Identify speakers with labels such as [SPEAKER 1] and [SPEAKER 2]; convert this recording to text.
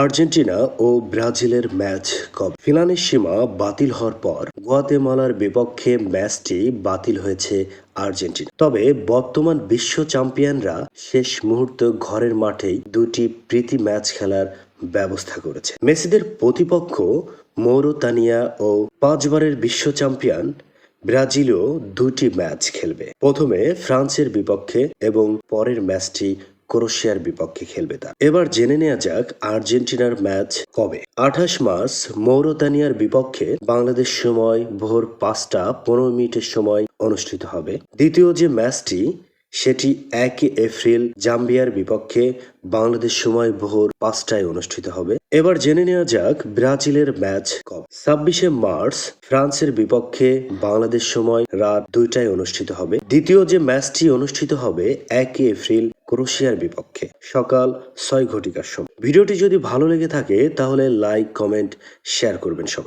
[SPEAKER 1] Argentina ও ব্রাজিলের match কবে? ফিলানের সীমা বাতিল হওয়ার পর গুয়াতেমালার বিপক্ষে ম্যাচটি বাতিল হয়েছে আর্জেন্টিনা। তবে বর্তমান বিশ্ব চ্যাম্পিয়নরা শেষ মুহূর্তে ঘরের মাঠেই দুটি প্রীতি ম্যাচ খেলার ব্যবস্থা করেছে। মেসিদের প্রতিপক্ষ মৌরিতানিয়া ও 5 বারের বিশ্ব চ্যাম্পিয়ন ব্রাজিলও দুটি ম্যাচ খেলবে। প্রথমে ফ্রান্সের বিপক্ষে এবং পরের ম্যাচটি ক্রোয়েশিয়ার বিপক্ষে খেলবে তা। এবার জেনে নেওয়া যাক আর্জেন্টিনার ম্যাচ কবে। 28 মার্চ মৌরিতানিয়ার বিপক্ষে বাংলাদেশ সময় ভোর 5টা 15 মিনিটের সময় অনুষ্ঠিত হবে। দ্বিতীয় যে ম্যাচটি সেটি 1 এপ্রিল জাম্বিয়ার বিপক্ষে বাংলাদেশ সময় ভোর 5টায় অনুষ্ঠিত হবে। এবার জেনে নেওয়া যাক ব্রাজিলের ম্যাচ কবে। 26 মার্চ ফ্রান্সের বিপক্ষে বাংলাদেশ সময় রাত 2টায় অনুষ্ঠিত হবে। দ্বিতীয় যে ম্যাচটি অনুষ্ঠিত হবে 1 এপ্রিল ক্রোয়েশিয়ার বিপক্ষে সকাল 6 ঘটিকার সময়। ভিডিওটি যদি ভালো লেগে থাকে তাহলে লাইক, কমেন্ট, শেয়ার করবেন সবাই।